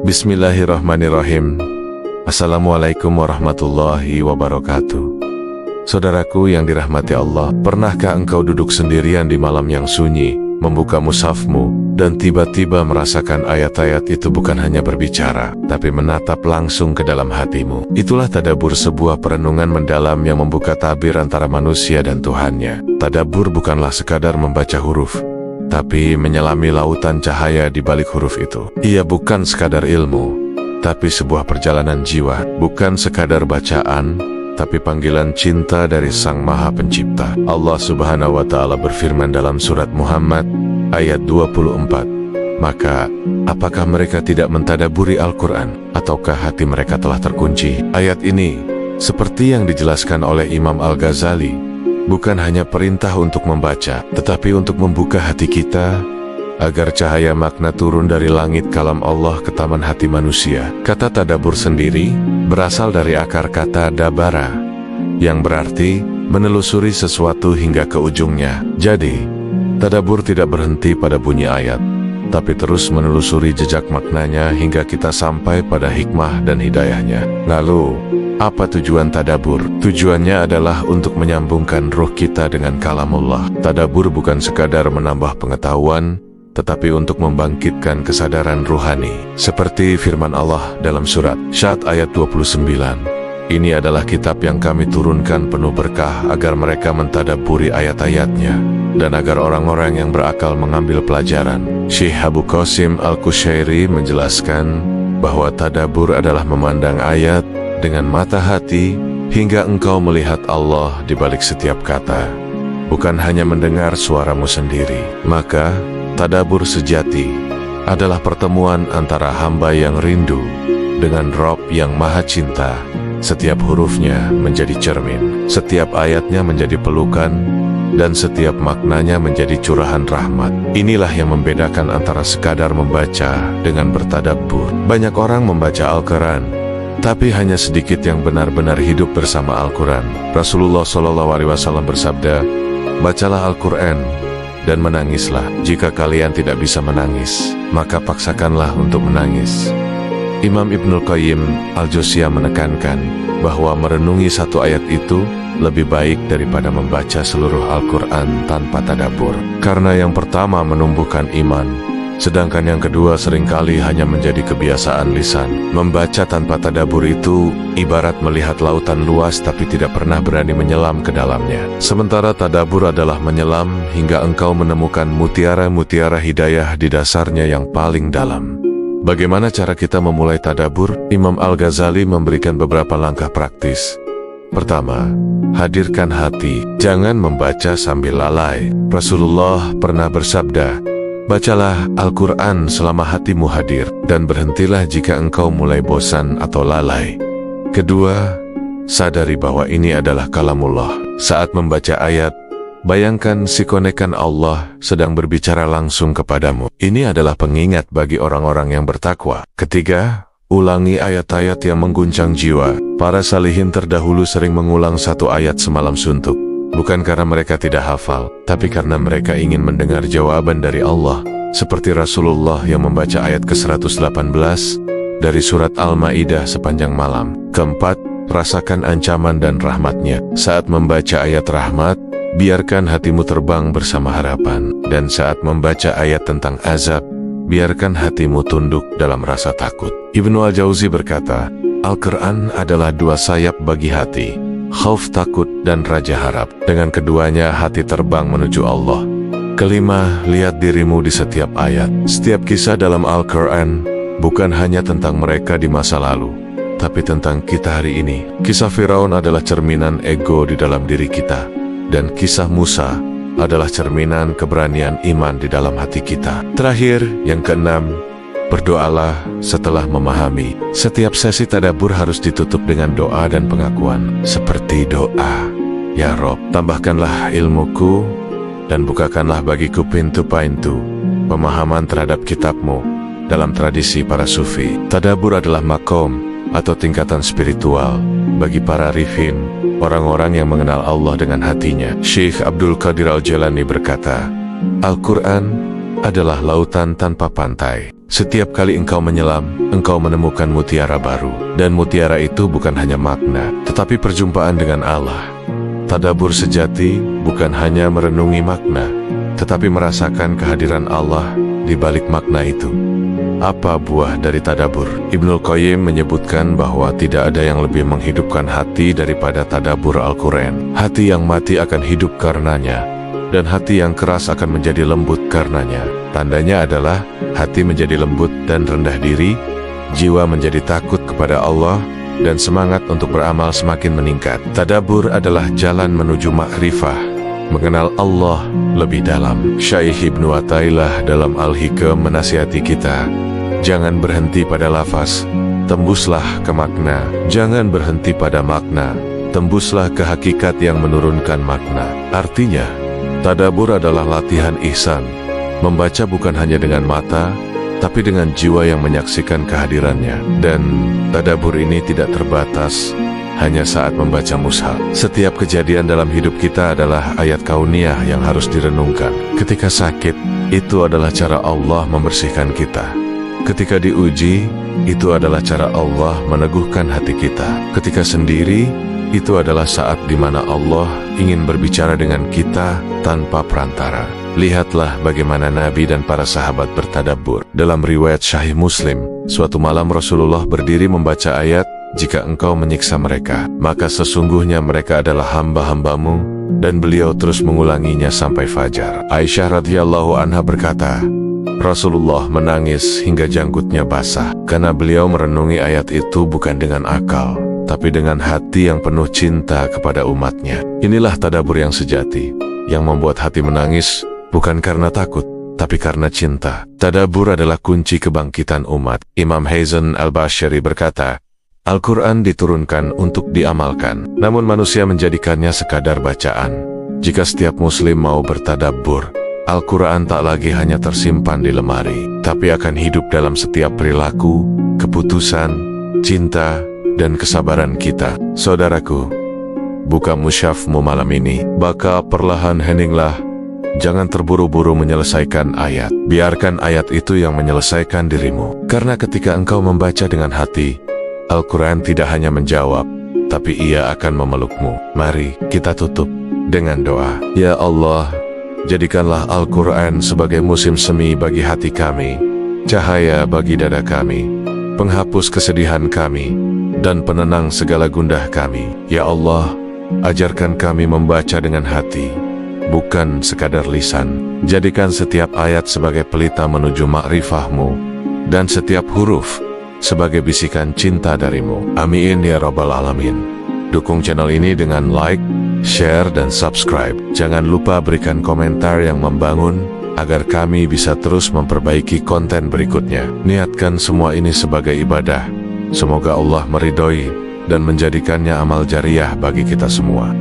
Bismillahirrahmanirrahim. Assalamualaikum warahmatullahi wabarakatuh. Saudaraku yang dirahmati Allah, pernahkah engkau duduk sendirian di malam yang sunyi, membuka mushafmu, dan tiba-tiba merasakan ayat-ayat itu bukan hanya berbicara, tapi menatap langsung ke dalam hatimu? Itulah tadabbur, sebuah perenungan mendalam yang membuka tabir antara manusia dan Tuhannya. Tadabbur bukanlah sekadar membaca huruf, tapi menyelami lautan cahaya di balik huruf itu. Ia bukan sekadar ilmu, tapi sebuah perjalanan jiwa. Bukan sekadar bacaan, tapi panggilan cinta dari Sang Maha Pencipta. Allah Subhanahu wa Ta'ala berfirman dalam surat Muhammad ayat 24, "Maka apakah mereka tidak mentadaburi Al-Quran, ataukah hati mereka telah terkunci?" Ayat ini, seperti yang dijelaskan oleh Imam Al-Ghazali, bukan hanya perintah untuk membaca, tetapi untuk membuka hati kita, agar cahaya makna turun dari langit kalam Allah ke taman hati manusia. Kata tadabbur sendiri berasal dari akar kata dabara, yang berarti menelusuri sesuatu hingga ke ujungnya. Jadi, tadabbur tidak berhenti pada bunyi ayat, tapi terus menelusuri jejak maknanya hingga kita sampai pada hikmah dan hidayahnya. Lalu, apa tujuan tadabbur? Tujuannya adalah untuk menyambungkan ruh kita dengan kalamullah. Tadabbur bukan sekadar menambah pengetahuan, tetapi untuk membangkitkan kesadaran ruhani. Seperti firman Allah dalam surat Syad ayat 29, "Ini adalah kitab yang kami turunkan penuh berkah agar mereka mentadabburi ayat-ayatnya, dan agar orang-orang yang berakal mengambil pelajaran." Syekh Abu Qasim Al-Kushairi menjelaskan bahwa tadabbur adalah memandang ayat dengan mata hati hingga engkau melihat Allah di balik setiap kata, bukan hanya mendengar suaramu sendiri. Maka, tadabbur sejati adalah pertemuan antara hamba yang rindu dengan Rabb yang Maha Cinta. Setiap hurufnya menjadi cermin, setiap ayatnya menjadi pelukan, dan setiap maknanya menjadi curahan rahmat. Inilah yang membedakan antara sekadar membaca dengan bertadabbur. Banyak orang membaca Al-Quran, tapi hanya sedikit yang benar-benar hidup bersama Al-Quran. Rasulullah SAW bersabda, "Bacalah Al-Quran dan menangislah. Jika kalian tidak bisa menangis, maka paksakanlah untuk menangis." Imam Ibnul Qayyim Al-Jauziyah menekankan bahwa merenungi satu ayat itu lebih baik daripada membaca seluruh Al-Quran tanpa tadabbur. Karena yang pertama menumbuhkan iman, sedangkan yang kedua seringkali hanya menjadi kebiasaan lisan. Membaca tanpa tadabbur itu ibarat melihat lautan luas tapi tidak pernah berani menyelam ke dalamnya. Sementara tadabbur adalah menyelam hingga engkau menemukan mutiara-mutiara hidayah di dasarnya yang paling dalam. Bagaimana cara kita memulai tadabbur? Imam Al-Ghazali memberikan beberapa langkah praktis. Pertama, hadirkan hati. Jangan membaca sambil lalai. Rasulullah pernah bersabda, "Bacalah Al-Quran selama hatimu hadir, dan berhentilah jika engkau mulai bosan atau lalai." Kedua, sadari bahwa ini adalah kalamullah. Saat membaca ayat, bayangkan si konekan Allah sedang berbicara langsung kepadamu. Ini adalah pengingat bagi orang-orang yang bertakwa. Ketiga, ulangi ayat-ayat yang mengguncang jiwa. Para salihin terdahulu sering mengulang satu ayat semalam suntuk. Bukan karena mereka tidak hafal, tapi karena mereka ingin mendengar jawaban dari Allah. Seperti Rasulullah yang membaca ayat ke-118 dari surat Al-Ma'idah sepanjang malam. Keempat, rasakan ancaman dan rahmatnya. Saat membaca ayat rahmat, biarkan hatimu terbang bersama harapan. Dan saat membaca ayat tentang azab, biarkan hatimu tunduk dalam rasa takut. Ibnu Al-Jauzi berkata, Al-Quran adalah dua sayap bagi hati, khauf takut dan raja harap. Dengan keduanya hati terbang menuju Allah. Kelima, lihat dirimu di setiap ayat. Setiap kisah dalam Al-Quran bukan hanya tentang mereka di masa lalu, tapi tentang kita hari ini. Kisah Firaun adalah cerminan ego di dalam diri kita, dan kisah Musa adalah cerminan keberanian iman di dalam hati kita. Terakhir, yang keenam, berdoalah setelah memahami. Setiap sesi tadabbur harus ditutup dengan doa dan pengakuan. Seperti doa, "Ya Rob, tambahkanlah ilmuku dan bukakanlah bagiku pintu-pintu pemahaman terhadap kitabmu." Dalam tradisi para sufi, tadabbur adalah makom atau tingkatan spiritual bagi para rifin, orang-orang yang mengenal Allah dengan hatinya. Syekh Abdul Qadir Al-Jailani berkata, Al-Quran adalah lautan tanpa pantai. Setiap kali engkau menyelam, engkau menemukan mutiara baru. Dan mutiara itu bukan hanya makna, tetapi perjumpaan dengan Allah. Tadabbur sejati bukan hanya merenungi makna, tetapi merasakan kehadiran Allah di balik makna itu. Apa buah dari tadabbur? Ibnul Qayyim menyebutkan bahwa tidak ada yang lebih menghidupkan hati daripada tadabbur Al-Quran. Hati yang mati akan hidup karenanya, dan hati yang keras akan menjadi lembut karenanya. Tandanya adalah hati menjadi lembut dan rendah diri, jiwa menjadi takut kepada Allah, dan semangat untuk beramal semakin meningkat. Tadabbur adalah jalan menuju makrifah, mengenal Allah lebih dalam. Syekh Ibnu Athaillah dalam Al-Hikam menasihati kita, jangan berhenti pada lafaz, tembuslah ke makna. Jangan berhenti pada makna, tembuslah ke hakikat yang menurunkan makna. Artinya, tadabbur adalah latihan ihsan, membaca bukan hanya dengan mata, tapi dengan jiwa yang menyaksikan kehadirannya. Dan tadabbur ini tidak terbatas hanya saat membaca mushaf. Setiap kejadian dalam hidup kita adalah ayat kauniyah yang harus direnungkan. Ketika sakit, itu adalah cara Allah membersihkan kita. Ketika diuji, itu adalah cara Allah meneguhkan hati kita. Ketika sendiri, itu adalah saat di mana Allah ingin berbicara dengan kita tanpa perantara. Lihatlah bagaimana Nabi dan para sahabat bertadabbur. Dalam riwayat Sahih Muslim, suatu malam Rasulullah berdiri membaca ayat, jika engkau menyiksa mereka, maka sesungguhnya mereka adalah hamba-hambamu, dan beliau terus mengulanginya sampai fajar. Aisyah radhiyallahu anha berkata, Rasulullah menangis hingga janggutnya basah, karena beliau merenungi ayat itu bukan dengan akal, tapi dengan hati yang penuh cinta kepada umatnya. Inilah tadabbur yang sejati, yang membuat hati menangis, bukan karena takut, tapi karena cinta. Tadabbur adalah kunci kebangkitan umat. Imam Hasan al-Bashari berkata, Al-Quran diturunkan untuk diamalkan, namun manusia menjadikannya sekadar bacaan. Jika setiap muslim mau bertadabbur, Al-Quran tak lagi hanya tersimpan di lemari, tapi akan hidup dalam setiap perilaku, keputusan, cinta, dan kesabaran kita. Saudaraku, buka mushafmu malam ini, baka perlahan heninglah. Jangan terburu-buru menyelesaikan ayat. Biarkan ayat itu yang menyelesaikan dirimu. Karena ketika engkau membaca dengan hati, Al-Quran tidak hanya menjawab, tapi ia akan memelukmu. Mari kita tutup dengan doa. Ya Allah, jadikanlah Al-Quran sebagai musim semi bagi hati kami, cahaya bagi dada kami, penghapus kesedihan kami, dan penenang segala gundah kami. Ya Allah, ajarkan kami membaca dengan hati, bukan sekadar lisan. Jadikan setiap ayat sebagai pelita menuju makrifah-Mu, dan setiap huruf sebagai bisikan cinta darimu. Amin ya Rabbal Alamin. Dukung channel ini dengan like, share, dan subscribe. Jangan lupa berikan komentar yang membangun, agar kami bisa terus memperbaiki konten berikutnya. Niatkan semua ini sebagai ibadah. Semoga Allah meridhoi dan menjadikannya amal jariah bagi kita semua.